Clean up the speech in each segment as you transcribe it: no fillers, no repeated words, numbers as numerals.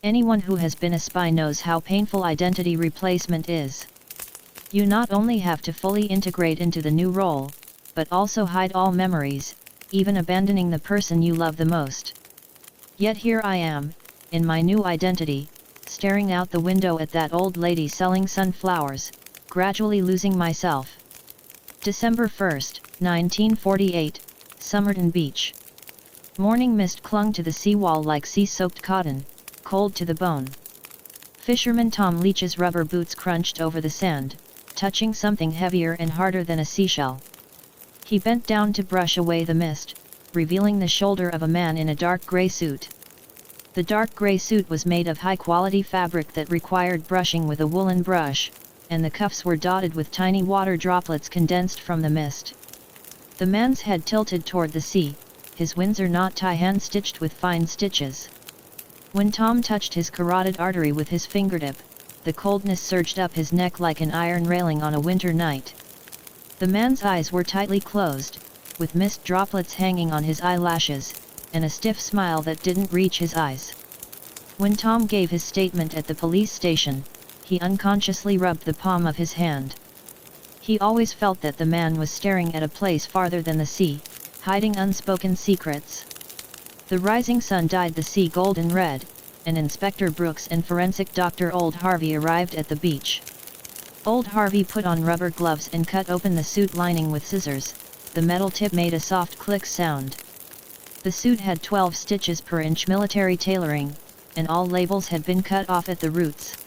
Anyone who has been a spy knows how painful identity replacement is. You not only have to fully integrate into the new role, but also hide all memories, even abandoning the person you love the most. Yet here I am, in my new identity, staring out the window at that old lady selling sunflowers, gradually losing myself. December 1, 1948, Somerton Beach. Morning mist clung to the seawall like sea-soaked cotton, cold to the bone. Fisherman Tom Leach's rubber boots crunched over the sand, touching something heavier and harder than a seashell. He bent down to brush away the mist, revealing the shoulder of a man in a dark gray suit. The dark gray suit was made of high-quality fabric that required brushing with a woolen brush, and the cuffs were dotted with tiny water droplets condensed from the mist. The man's head tilted toward the sea, his Windsor knot tie hand-stitched with fine stitches. When Tom touched his carotid artery with his fingertip, the coldness surged up his neck like an iron railing on a winter night. The man's eyes were tightly closed, with mist droplets hanging on his eyelashes, and a stiff smile that didn't reach his eyes. When Tom gave his statement at the police station, he unconsciously rubbed the palm of his hand. He always felt that the man was staring at a place farther than the sea, hiding unspoken secrets. The rising sun dyed the sea golden red, and Inspector Brooks and forensic Dr. Old Harvey arrived at the beach. Old Harvey put on rubber gloves and cut open the suit lining with scissors. The metal tip made a soft click sound. The suit had 12 stitches per inch military tailoring, and all labels had been cut off at the roots.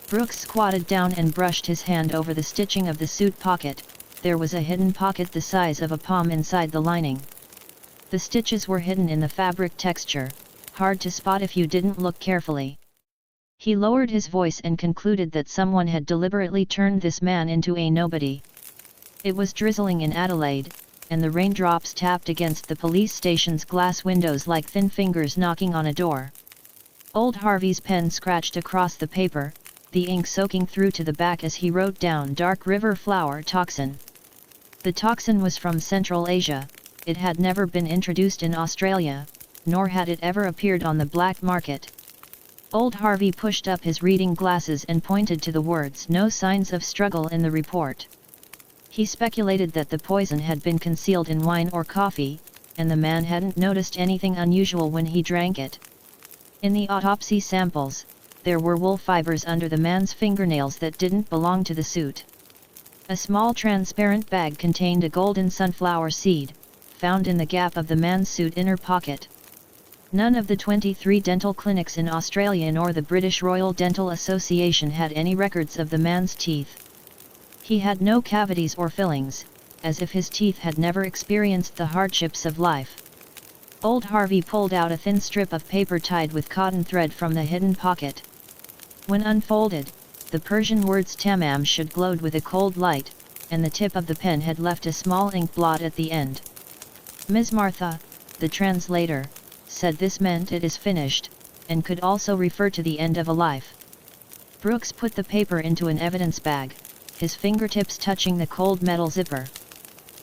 Brooks squatted down and brushed his hand over the stitching of the suit pocket. There was a hidden pocket the size of a palm inside the lining. The stitches were hidden in the fabric texture, hard to spot if you didn't look carefully. He lowered his voice and concluded that someone had deliberately turned this man into a nobody. It was drizzling in Adelaide, and the raindrops tapped against the police station's glass windows like thin fingers knocking on a door. Old Harvey's pen scratched across the paper, the ink soaking through to the back as he wrote down Dark River Flower Toxin. The toxin was from Central Asia. It had never been introduced in Australia, nor had it ever appeared on the black market. Old Harvey pushed up his reading glasses and pointed to the words "No signs of struggle" in the report. He speculated that the poison had been concealed in wine or coffee, and the man hadn't noticed anything unusual when he drank it. In the autopsy samples, there were wool fibers under the man's fingernails that didn't belong to the suit. A small transparent bag contained a golden sunflower seed, found in the gap of the man's suit inner pocket. None of the 23 dental clinics in Australia nor the British Royal Dental Association had any records of the man's teeth. He had no cavities or fillings, as if his teeth had never experienced the hardships of life. Old Harvey pulled out a thin strip of paper tied with cotton thread from the hidden pocket. When unfolded, the Persian words "Tamam Shud" glowed with a cold light, and the tip of the pen had left a small ink blot at the end. Ms. Martha, the translator, said this meant it is finished, and could also refer to the end of a life. Brooks put the paper into an evidence bag, his fingertips touching the cold metal zipper.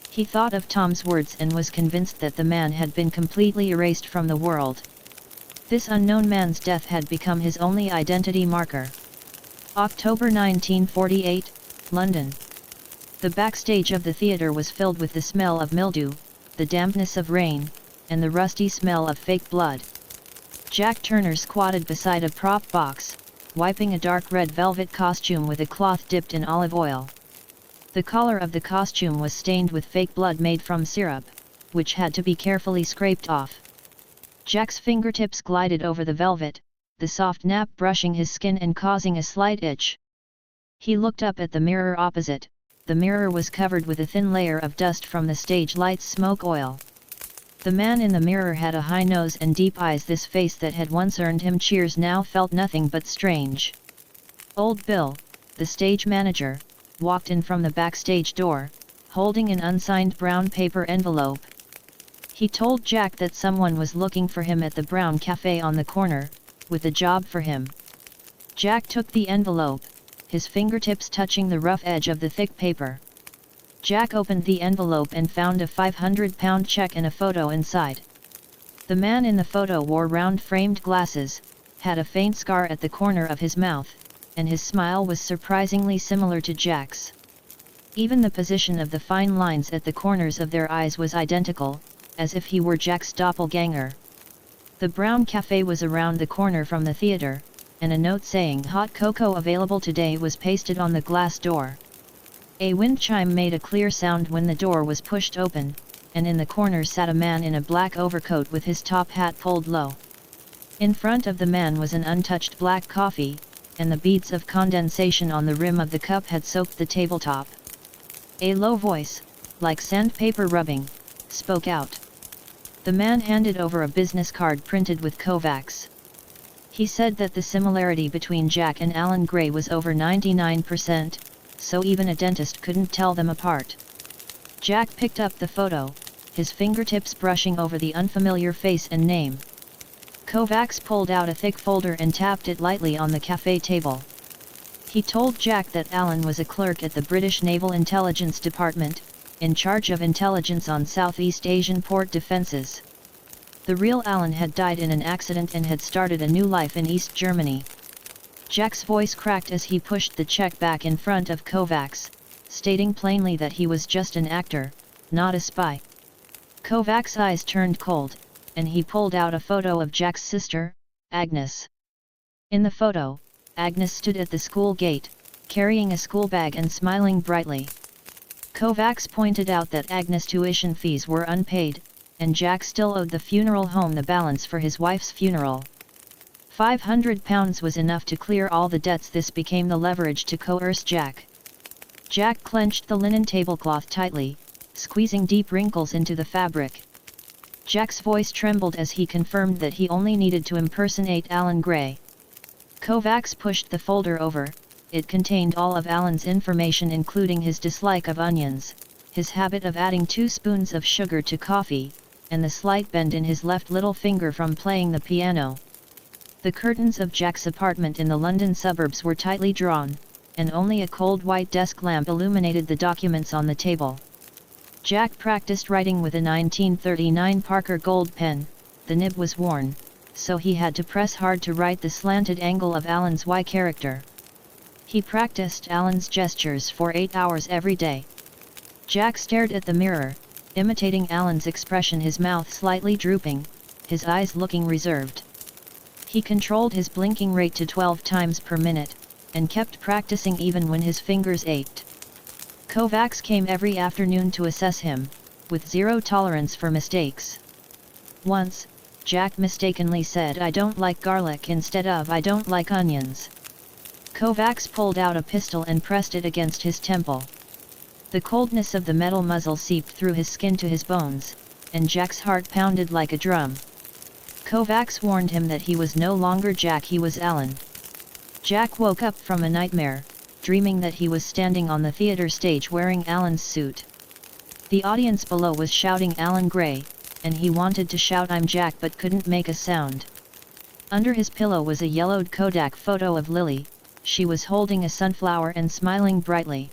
He thought of Tom's words and was convinced that the man had been completely erased from the world. This unknown man's death had become his only identity marker. October 1948, London. The backstage of the theatre was filled with the smell of mildew, the dampness of rain, and the rusty smell of fake blood. Jack Turner squatted beside a prop box, wiping a dark red velvet costume with a cloth dipped in olive oil. The collar of the costume was stained with fake blood made from syrup, which had to be carefully scraped off. Jack's fingertips glided over the velvet, the soft nap brushing his skin and causing a slight itch. He looked up at the mirror opposite. The mirror was covered with a thin layer of dust from the stage light's smoke oil. The man in the mirror had a high nose and deep eyes. This face that had once earned him cheers now felt nothing but strange. Old Bill, the stage manager, walked in from the backstage door, holding an unsigned brown paper envelope. He told Jack that someone was looking for him at the Brown Cafe on the corner, with a job for him. Jack took the envelope, his fingertips touching the rough edge of the thick paper. Jack opened the envelope and found a £500 check and a photo inside. The man in the photo wore round-framed glasses, had a faint scar at the corner of his mouth, and his smile was surprisingly similar to Jack's. Even the position of the fine lines at the corners of their eyes was identical, as if he were Jack's doppelganger. The Brown Cafe was around the corner from the theater, and a note saying "Hot cocoa available today" was pasted on the glass door. A wind chime made a clear sound when the door was pushed open, and in the corner sat a man in a black overcoat with his top hat pulled low. In front of the man was an untouched black coffee, and the beads of condensation on the rim of the cup had soaked the tabletop. A low voice, like sandpaper rubbing, spoke out. The man handed over a business card printed with Kovacs. He said that the similarity between Jack and Alan Gray was over 99%, so even a dentist couldn't tell them apart. Jack picked up the photo, his fingertips brushing over the unfamiliar face and name. Kovacs pulled out a thick folder and tapped it lightly on the cafe table. He told Jack that Alan was a clerk at the British Naval Intelligence Department, in charge of intelligence on Southeast Asian port defenses. The real Alan had died in an accident and had started a new life in East Germany. Jack's voice cracked as he pushed the check back in front of Kovacs, stating plainly that he was just an actor, not a spy. Kovacs' eyes turned cold, and he pulled out a photo of Jack's sister, Agnes. In the photo, Agnes stood at the school gate, carrying a school bag and smiling brightly. Kovacs pointed out that Agnes' tuition fees were unpaid, and Jack still owed the funeral home the balance for his wife's funeral. £500 was enough to clear all the debts. This became the leverage to coerce Jack. Jack clenched the linen tablecloth tightly, squeezing deep wrinkles into the fabric. Jack's voice trembled as he confirmed that he only needed to impersonate Alan Gray. Kovacs pushed the folder over. It contained all of Alan's information, including his dislike of onions, his habit of adding 2 spoons of sugar to coffee, and the slight bend in his left little finger from playing the piano. The curtains of Jack's apartment in the London suburbs were tightly drawn, and only a cold white desk lamp illuminated the documents on the table. Jack practiced writing with a 1939 Parker Gold pen. The nib was worn, so he had to press hard to write the slanted angle of Alan's Y character. He practiced Alan's gestures for 8 hours every day. Jack stared at the mirror, imitating Alan's expression, his mouth slightly drooping, his eyes looking reserved. He controlled his blinking rate to 12 times per minute, and kept practicing even when his fingers ached. Kovacs came every afternoon to assess him, with zero tolerance for mistakes. Once, Jack mistakenly said "I don't like garlic" instead of "I don't like onions." Kovacs pulled out a pistol and pressed it against his temple. The coldness of the metal muzzle seeped through his skin to his bones, and Jack's heart pounded like a drum. Kovacs warned him that he was no longer Jack, he was Alan. Jack woke up from a nightmare, dreaming that he was standing on the theater stage wearing Alan's suit. The audience below was shouting Alan Gray, and he wanted to shout "I'm Jack" but couldn't make a sound. Under his pillow was a yellowed Kodak photo of Lily. She was holding a sunflower and smiling brightly.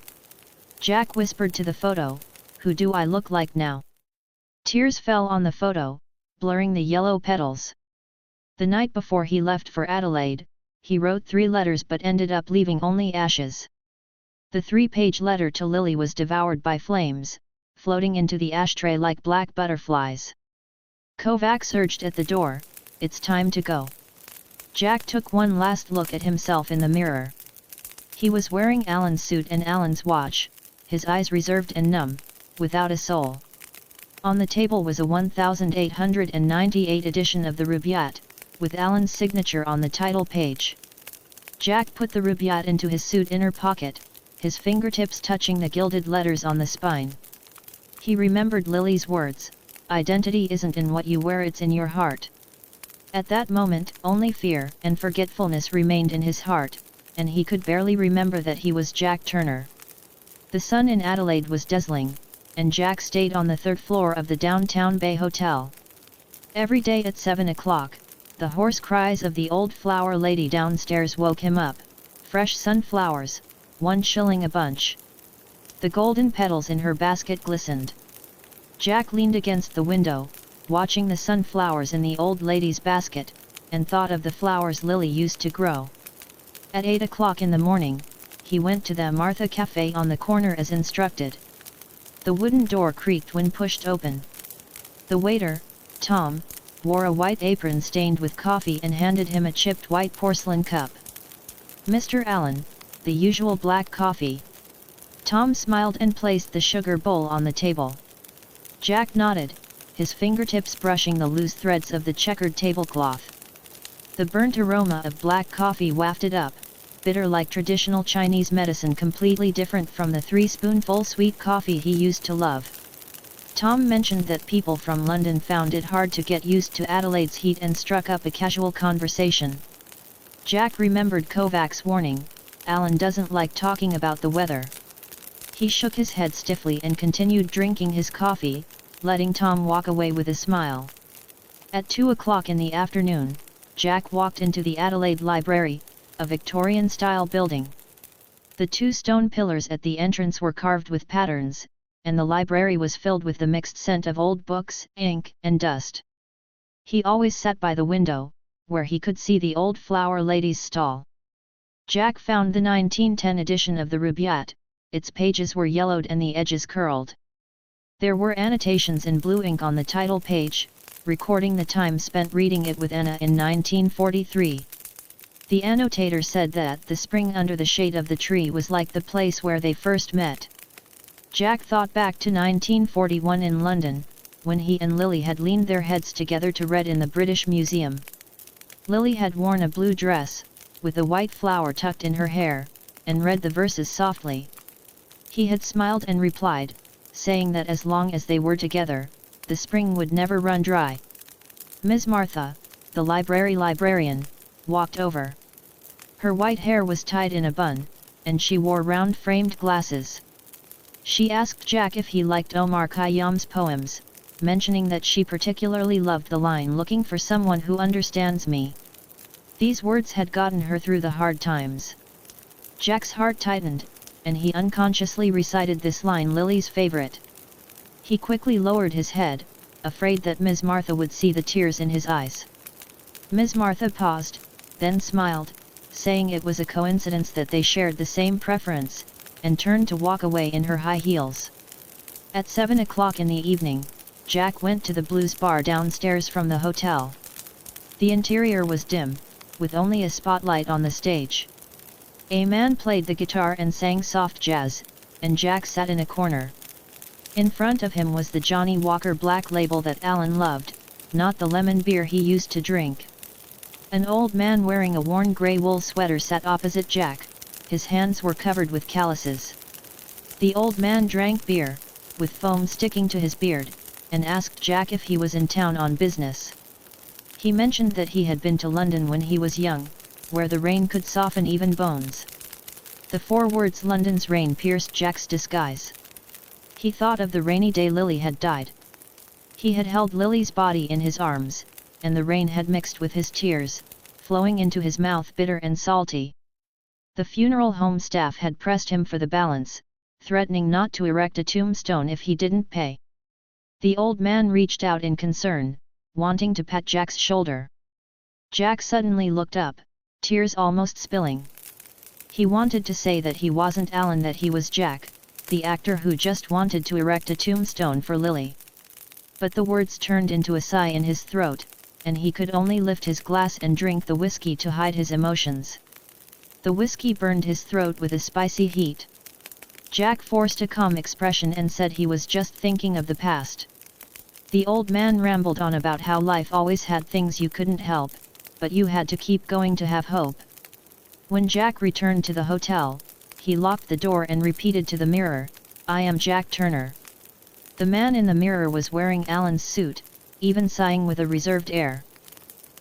Jack whispered to the photo, "Who do I look like now?" Tears fell on the photo, blurring the yellow petals. The night before he left for Adelaide, he wrote 3 letters but ended up leaving only ashes. The 3-page letter to Lily was devoured by flames, floating into the ashtray like black butterflies. Kovacs urged at the door, "It's time to go." Jack took one last look at himself in the mirror. He was wearing Alan's suit and Alan's watch, his eyes reserved and numb, without a soul. On the table was a 1898 edition of the Rubaiyat, with Alan's signature on the title page. Jack put the Rubaiyat into his suit inner pocket, his fingertips touching the gilded letters on the spine. He remembered Lily's words, "Identity isn't in what you wear, it's in your heart." At that moment, only fear and forgetfulness remained in his heart, and he could barely remember that he was Jack Turner. The sun in Adelaide was dazzling, and Jack stayed on the 3rd floor of the downtown Bay Hotel. Every day at 7 o'clock, the hoarse cries of the old flower lady downstairs woke him up. Fresh sunflowers, 1 shilling a bunch. The golden petals in her basket glistened. Jack leaned against the window, watching the sunflowers in the old lady's basket, and thought of the flowers Lily used to grow. At 8 o'clock in the morning, he went to the Martha Cafe on the corner as instructed. The wooden door creaked when pushed open. The waiter, Tom, wore a white apron stained with coffee and handed him a chipped white porcelain cup. "Mr. Allen, the usual black coffee." Tom smiled and placed the sugar bowl on the table. Jack nodded, his fingertips brushing the loose threads of the checkered tablecloth. The burnt aroma of black coffee wafted up, bitter like traditional Chinese medicine, completely different from the 3-spoonful sweet coffee he used to love. Tom mentioned that people from London found it hard to get used to Adelaide's heat and struck up a casual conversation. Jack remembered Kovac's warning, "Alan doesn't like talking about the weather." He shook his head stiffly and continued drinking his coffee, letting Tom walk away with a smile. At 2 o'clock in the afternoon, Jack walked into the Adelaide Library, a Victorian-style building. The 2 stone pillars at the entrance were carved with patterns, and the library was filled with the mixed scent of old books, ink, and dust. He always sat by the window, where he could see the old flower lady's stall. Jack found the 1910 edition of the Rubaiyat. Its pages were yellowed and the edges curled. There were annotations in blue ink on the title page, recording the time spent reading it with Anna in 1943. The annotator said that the spring under the shade of the tree was like the place where they first met. Jack thought back to 1941 in London, when he and Lily had leaned their heads together to read in the British Museum. Lily had worn a blue dress, with a white flower tucked in her hair, and read the verses softly. He had smiled and replied, saying that as long as they were together, the spring would never run dry. Miss Martha, the librarian, walked over. Her white hair was tied in a bun, and she wore round framed glasses. She asked Jack if he liked Omar Khayyam's poems, mentioning that she particularly loved the line "looking for someone who understands me." These words had gotten her through the hard times. Jack's heart tightened, and he unconsciously recited this line, Lily's favorite. He quickly lowered his head, afraid that Ms. Martha would see the tears in his eyes. Ms. Martha paused, then smiled, saying it was a coincidence that they shared the same preference, and turned to walk away in her high heels. At 7 o'clock in the evening, Jack went to the blues bar downstairs from the hotel. The interior was dim, with only a spotlight on the stage. A man played the guitar and sang soft jazz, and Jack sat in a corner. In front of him was the Johnny Walker Black Label that Alan loved, not the lemon beer he used to drink. An old man wearing a worn grey wool sweater sat opposite Jack, his hands were covered with calluses. The old man drank beer, with foam sticking to his beard, and asked Jack if he was in town on business. He mentioned that he had been to London when he was young, where the rain could soften even bones. The 4 words London's rain pierced Jack's disguise. He thought of the rainy day Lily had died. He had held Lily's body in his arms, and the rain had mixed with his tears, flowing into his mouth bitter and salty. The funeral home staff had pressed him for the balance, threatening not to erect a tombstone if he didn't pay. The old man reached out in concern, wanting to pat Jack's shoulder. Jack suddenly looked up, tears almost spilling. He wanted to say that he wasn't Alan, that he was Jack, the actor who just wanted to erect a tombstone for Lily. But the words turned into a sigh in his throat, and he could only lift his glass and drink the whiskey to hide his emotions. The whiskey burned his throat with a spicy heat. Jack forced a calm expression and said he was just thinking of the past. The old man rambled on about how life always had things you couldn't help, but you had to keep going to have hope. When Jack returned to the hotel, he locked the door and repeated to the mirror, "I am Jack Turner." The man in the mirror was wearing Alan's suit, even sighing with a reserved air.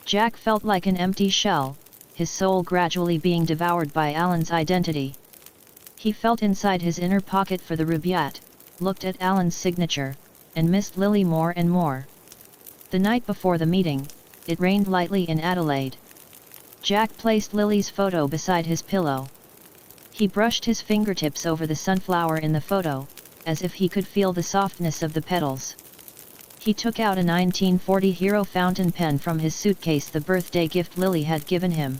Jack felt like an empty shell, his soul gradually being devoured by Alan's identity. He felt inside his inner pocket for the Rubaiyat, looked at Alan's signature, and missed Lily more and more. The night before the meeting, it rained lightly in Adelaide. Jack placed Lily's photo beside his pillow. He brushed his fingertips over the sunflower in the photo, as if he could feel the softness of the petals. He took out a 1940 Hero fountain pen from his suitcase, the birthday gift Lily had given him.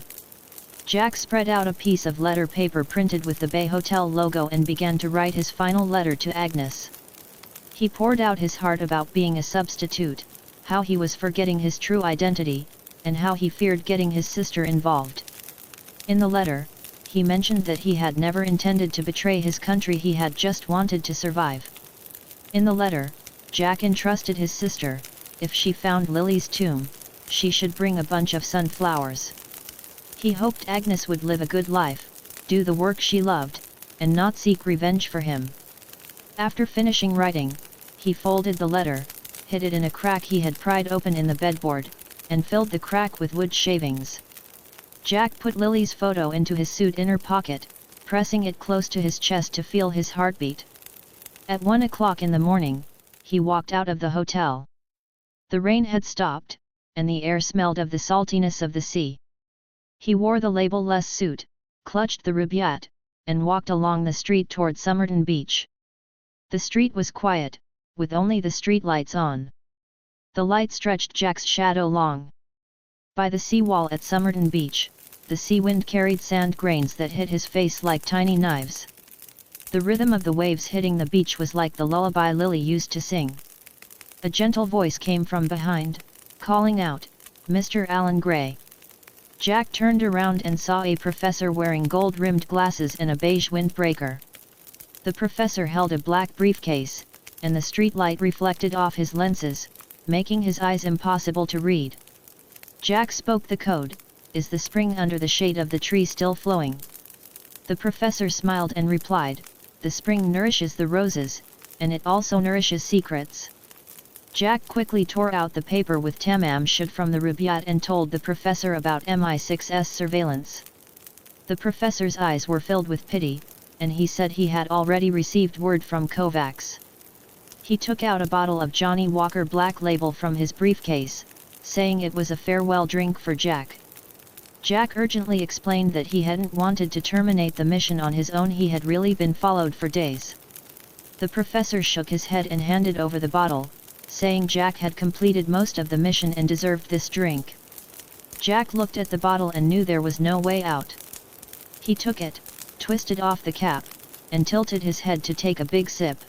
Jack spread out a piece of letter paper printed with the Bay Hotel logo and began to write his final letter to Agnes. He poured out his heart about being a substitute, how he was forgetting his true identity, and how he feared getting his sister involved. In the letter, he mentioned that he had never intended to betray his country, he had just wanted to survive. In the letter, Jack entrusted his sister, if she found Lily's tomb, she should bring a bunch of sunflowers. He hoped Agnes would live a good life, do the work she loved, and not seek revenge for him. After finishing writing, he folded the letter, hid it in a crack he had pried open in the bedboard, and filled the crack with wood shavings. Jack put Lily's photo into his suit inner pocket, pressing it close to his chest to feel his heartbeat. At 1 o'clock in the morning, he walked out of the hotel. The rain had stopped, and the air smelled of the saltiness of the sea. He wore the label-less suit, clutched the rubaiyat, and walked along the street toward Somerton Beach. The street was quiet, with only the street lights on. The light stretched Jack's shadow long. By the seawall at Somerton Beach, the sea wind carried sand grains that hit his face like tiny knives. The rhythm of the waves hitting the beach was like the lullaby Lily used to sing. A gentle voice came from behind, calling out, "Mr. Alan Gray." Jack turned around and saw a professor wearing gold-rimmed glasses and a beige windbreaker. The professor held a black briefcase, and the streetlight reflected off his lenses, making his eyes impossible to read. Jack spoke the code, "Is the spring under the shade of the tree still flowing?" The professor smiled and replied, "The spring nourishes the roses, and it also nourishes secrets." Jack quickly tore out the paper with Tamam Shud from the rubaiyat and told the professor about MI6's surveillance. The professor's eyes were filled with pity, and he said he had already received word from Kovacs. He took out a bottle of Johnny Walker Black Label from his briefcase, saying it was a farewell drink for Jack. Jack urgently explained that he hadn't wanted to terminate the mission on his own, he had really been followed for days. The professor shook his head and handed over the bottle, saying Jack had completed most of the mission and deserved this drink. Jack looked at the bottle and knew there was no way out. He took it, twisted off the cap, and tilted his head to take a big sip.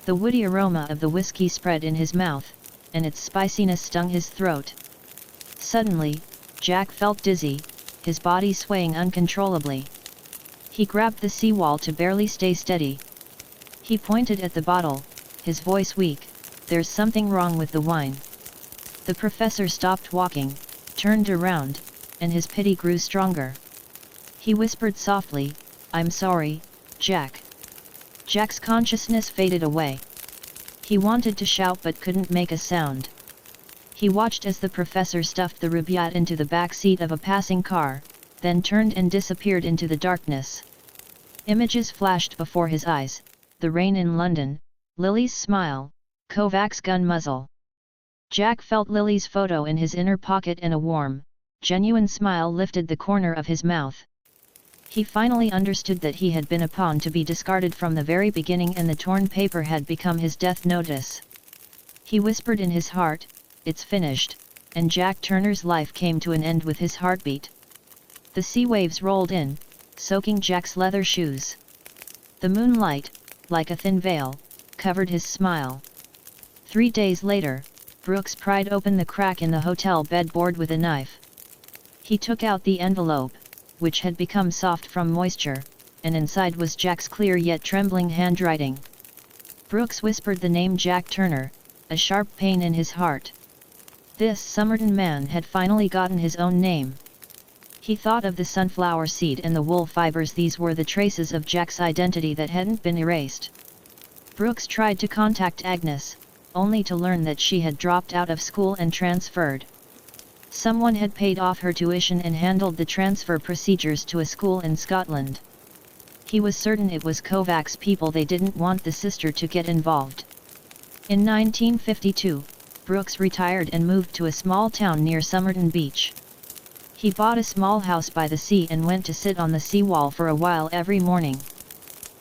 The woody aroma of the whiskey spread in his mouth, and its spiciness stung his throat. Suddenly, Jack felt dizzy, his body swaying uncontrollably. He grabbed the seawall to barely stay steady. He pointed at the bottle, his voice weak, "There's something wrong with the wine." The professor stopped walking, turned around, and his pity grew stronger. He whispered softly, "I'm sorry, Jack." Jack's consciousness faded away. He wanted to shout but couldn't make a sound. He watched as the professor stuffed the rubaiyat into the back seat of a passing car, then turned and disappeared into the darkness. Images flashed before his eyes: the rain in London, Lily's smile, Kovacs' gun muzzle. Jack felt Lily's photo in his inner pocket and a warm, genuine smile lifted the corner of his mouth. He finally understood that he had been a pawn to be discarded from the very beginning, and the torn paper had become his death notice. He whispered in his heart, "It's finished," and Jack Turner's life came to an end with his heartbeat. The sea waves rolled in, soaking Jack's leather shoes. The moonlight, like a thin veil, covered his smile. 3 days later, Brooks pried open the crack in the hotel bedboard with a knife. He took out the envelope, which had become soft from moisture, and inside was Jack's clear yet trembling handwriting. Brooks whispered the name Jack Turner, a sharp pain in his heart. This Somerton Man had finally gotten his own name. He thought of the sunflower seed and the wool fibers. These were the traces of Jack's identity that hadn't been erased. Brooks tried to contact Agnes, only to learn that she had dropped out of school and transferred. Someone had paid off her tuition and handled the transfer procedures to a school in Scotland. He was certain it was Kovacs' people. They didn't want the sister to get involved. In 1952, Brooks retired and moved to a small town near Somerton Beach. He bought a small house by the sea and went to sit on the seawall for a while every morning.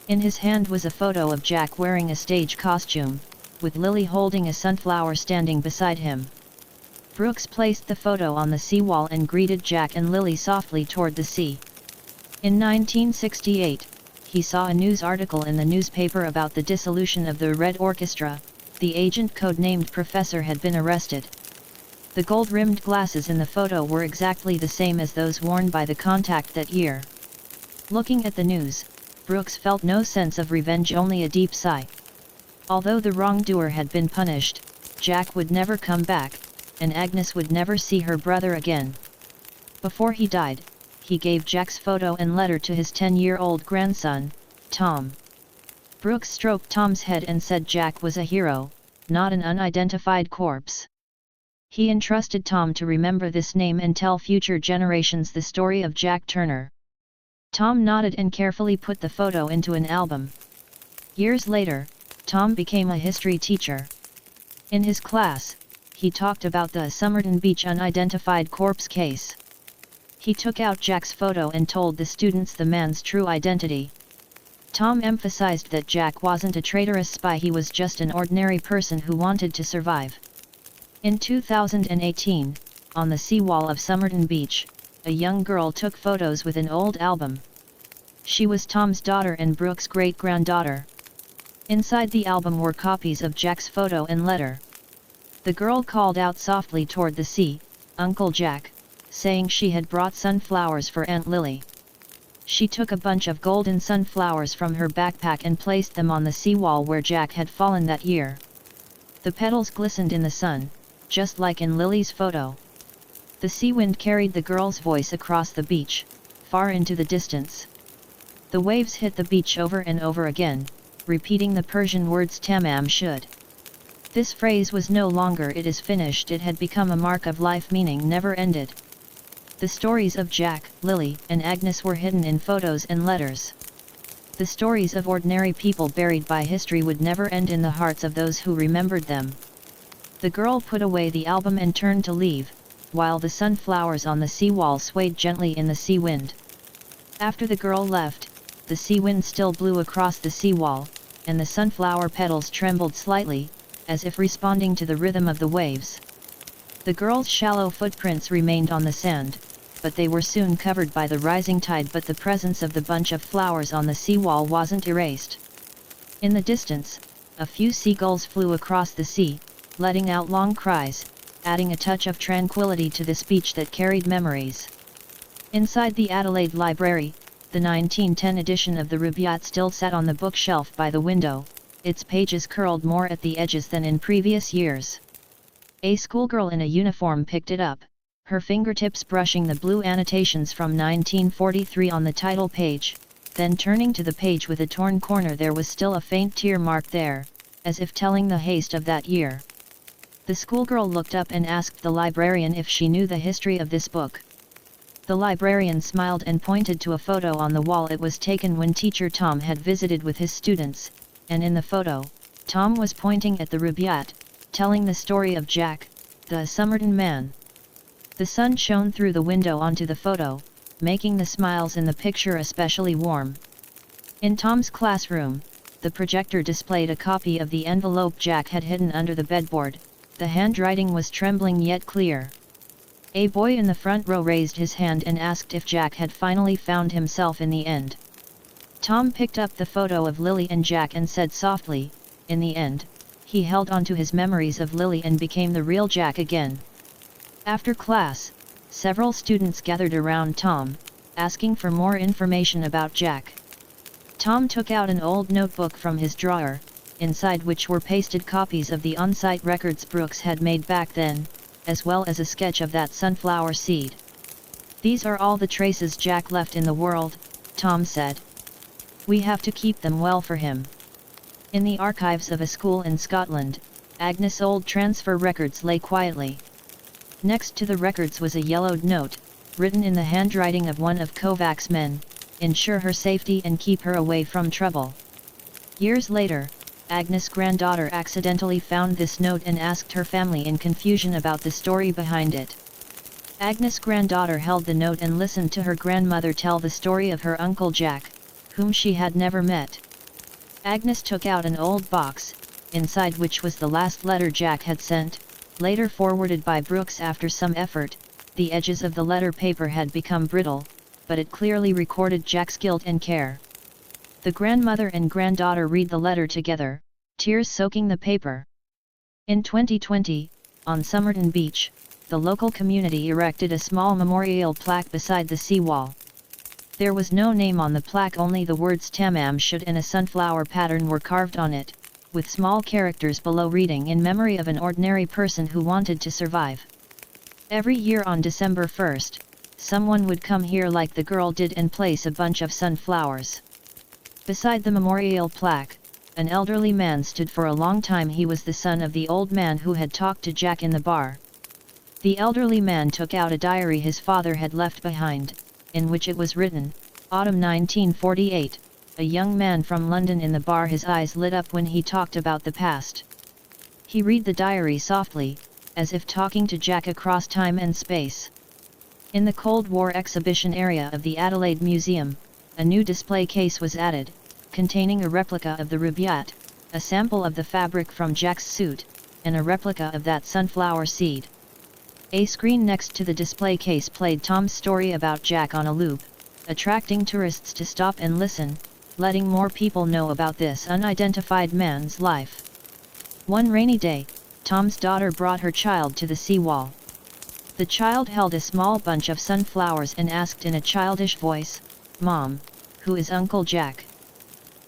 In his hand was a photo of Jack wearing a stage costume, with Lily holding a sunflower standing beside him. Brooks placed the photo on the seawall and greeted Jack and Lily softly toward the sea. In 1968, he saw a news article in the newspaper about the dissolution of the Red Orchestra. The agent codenamed Professor had been arrested. The gold-rimmed glasses in the photo were exactly the same as those worn by the contact that year. Looking at the news, Brooks felt no sense of revenge, only a deep sigh. Although the wrongdoer had been punished, Jack would never come back, and Agnes would never see her brother again. Before he died, he gave Jack's photo and letter to his 10-year-old grandson, Tom. Brooks stroked Tom's head and said Jack was a hero, not an unidentified corpse. He entrusted Tom to remember this name and tell future generations the story of Jack Turner. Tom nodded and carefully put the photo into an album. Years later, Tom became a history teacher. In his class, he talked about the Somerton Beach unidentified corpse case. He took out Jack's photo and told the students the man's true identity. Tom emphasized that Jack wasn't a traitorous spy, he was just an ordinary person who wanted to survive. In 2018, on the seawall of Somerton Beach, a young girl took photos with an old album. She was Tom's daughter and Brooks' great-granddaughter. Inside the album were copies of Jack's photo and letter. The girl called out softly toward the sea, "Uncle Jack," saying she had brought sunflowers for Aunt Lily. She took a bunch of golden sunflowers from her backpack and placed them on the seawall where Jack had fallen that year. The petals glistened in the sun, just like in Lily's photo. The sea wind carried the girl's voice across the beach, far into the distance. The waves hit the beach over and over again, repeating the Persian words tamam shud. This phrase was no longer "it is finished," it had become a mark of life, meaning never ended. The stories of Jack, Lily, and Agnes were hidden in photos and letters. The stories of ordinary people buried by history would never end in the hearts of those who remembered them. The girl put away the album and turned to leave, while the sunflowers on the seawall swayed gently in the sea wind. After the girl left, the sea wind still blew across the seawall, and the sunflower petals trembled slightly, as if responding to the rhythm of the waves. The girl's shallow footprints remained on the sand, but they were soon covered by the rising tide, but the presence of the bunch of flowers on the seawall wasn't erased. In the distance, a few seagulls flew across the sea, letting out long cries, adding a touch of tranquility to this beach that carried memories. Inside the Adelaide Library, the 1910 edition of the Rubaiyat still sat on the bookshelf by the window, its pages curled more at the edges than in previous years. A schoolgirl in a uniform picked it up, her fingertips brushing the blue annotations from 1943 on the title page, then turning to the page with a torn corner. There was still a faint tear mark there, as if telling the haste of that year. The schoolgirl looked up and asked the librarian if she knew the history of this book. The librarian smiled and pointed to a photo on the wall. It was taken when teacher Tom had visited with his students, and in the photo, Tom was pointing at the Rubaiyat, telling the story of Jack, the Somerton Man. The sun shone through the window onto the photo, making the smiles in the picture especially warm. In Tom's classroom, the projector displayed a copy of the envelope Jack had hidden under the bedboard. The handwriting was trembling yet clear. A boy in the front row raised his hand and asked if Jack had finally found himself in the end. Tom picked up the photo of Lily and Jack and said softly, "In the end." He held on to his memories of Lily and became the real Jack again. After class, several students gathered around Tom, asking for more information about Jack. Tom took out an old notebook from his drawer, inside which were pasted copies of the on-site records Brooks had made back then, as well as a sketch of that sunflower seed. "These are all the traces Jack left in the world," Tom said. "We have to keep them well for him." In the archives of a school in Scotland, Agnes' old transfer records lay quietly. Next to the records was a yellowed note, written in the handwriting of one of Kovac's men, "Ensure her safety and keep her away from trouble." Years later, Agnes' granddaughter accidentally found this note and asked her family in confusion about the story behind it. Agnes' granddaughter held the note and listened to her grandmother tell the story of her Uncle Jack, whom she had never met. Agnes took out an old box, inside which was the last letter Jack had sent, later forwarded by Brooks after some effort. The edges of the letter paper had become brittle, but it clearly recorded Jack's guilt and care. The grandmother and granddaughter read the letter together, tears soaking the paper. In 2020, on Somerton Beach, the local community erected a small memorial plaque beside the seawall. There was no name on the plaque, only the words Tamam Shud and a sunflower pattern were carved on it, with small characters below reading, "In memory of an ordinary person who wanted to survive." Every year on December 1st, someone would come here like the girl did and place a bunch of sunflowers. Beside the memorial plaque, an elderly man stood for a long time. He was the son of the old man who had talked to Jack in the bar. The elderly man took out a diary his father had left behind, in which it was written, "Autumn 1948, a young man from London." In the bar his eyes lit up when he talked about the past. He read the diary softly, as if talking to Jack across time and space. In the Cold War exhibition area of the Adelaide Museum, a new display case was added, containing a replica of the rubaiyat, a sample of the fabric from Jack's suit, and a replica of that sunflower seed. A screen next to the display case played Tom's story about Jack on a loop, attracting tourists to stop and listen, letting more people know about this unidentified man's life. One rainy day, Tom's daughter brought her child to the seawall. The child held a small bunch of sunflowers and asked in a childish voice, "Mom, who is Uncle Jack?"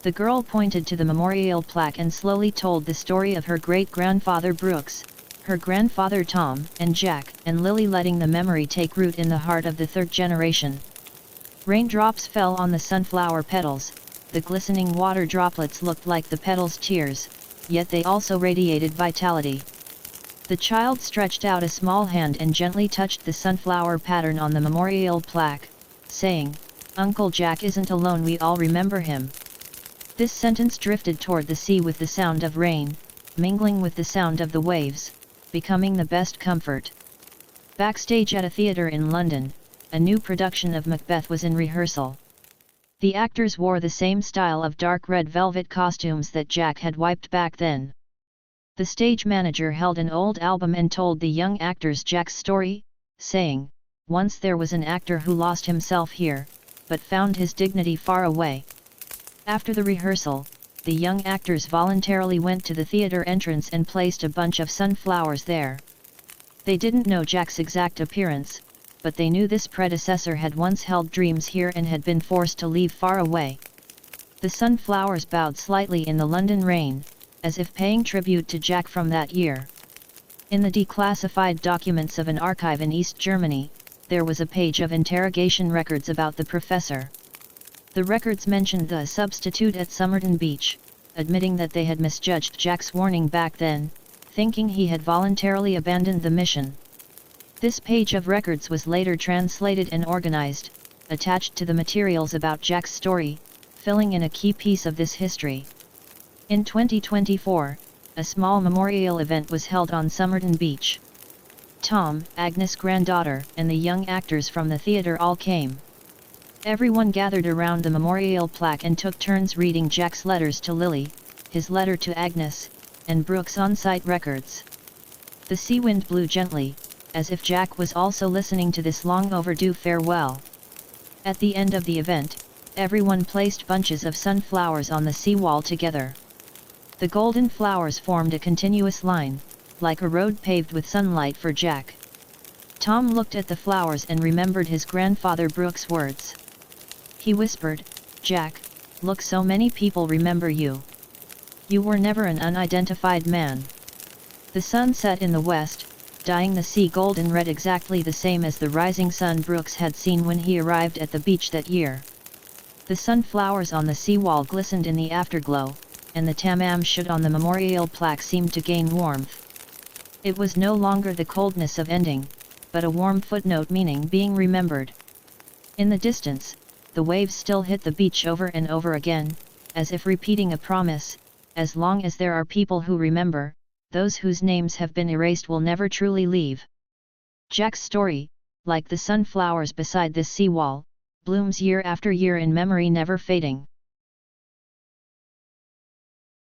The girl pointed to the memorial plaque and slowly told the story of her great-grandfather Brooks, her grandfather Tom and Jack and Lily, letting the memory take root in the heart of the third generation. Raindrops fell on the sunflower petals. The glistening water droplets looked like the petals' tears, yet they also radiated vitality. The child stretched out a small hand and gently touched the sunflower pattern on the memorial plaque, saying, "Uncle Jack isn't alone, we all remember him." This sentence drifted toward the sea with the sound of rain, mingling with the sound of the waves, becoming the best comfort. Backstage at a theatre in London, a new production of Macbeth was in rehearsal. The actors wore the same style of dark red velvet costumes that Jack had wiped back then. The stage manager held an old album and told the young actors Jack's story, saying, "Once there was an actor who lost himself here, but found his dignity far away." After the rehearsal, the young actors voluntarily went to the theatre entrance and placed a bunch of sunflowers there. They didn't know Jack's exact appearance, but they knew this predecessor had once held dreams here and had been forced to leave far away. The sunflowers bowed slightly in the London rain, as if paying tribute to Jack from that year. In the declassified documents of an archive in East Germany, there was a page of interrogation records about the professor. The records mentioned the substitute at Somerton Beach, admitting that they had misjudged Jack's warning back then, thinking he had voluntarily abandoned the mission. This page of records was later translated and organized, attached to the materials about Jack's story, filling in a key piece of this history. In 2024, a small memorial event was held on Somerton Beach. Tom, Agnes' granddaughter, and the young actors from the theatre all came. Everyone gathered around the memorial plaque and took turns reading Jack's letters to Lily, his letter to Agnes, and Brooks' on-site records. The sea wind blew gently, as if Jack was also listening to this long-overdue farewell. At the end of the event, everyone placed bunches of sunflowers on the seawall together. The golden flowers formed a continuous line, like a road paved with sunlight for Jack. Tom looked at the flowers and remembered his grandfather Brooks' words. He whispered, "Jack, look, so many people remember you. You were never an unidentified man." The sun set in the west, dyeing the sea golden red, exactly the same as the rising sun Brooks had seen when he arrived at the beach that year. The sunflowers on the seawall glistened in the afterglow, and the Tamam Shud on the memorial plaque seemed to gain warmth. It was no longer the coldness of ending, but a warm footnote meaning being remembered. In the distance, the waves still hit the beach over and over again, as if repeating a promise: as long as there are people who remember, those whose names have been erased will never truly leave. Jack's story, like the sunflowers beside this seawall, blooms year after year in memory, never fading.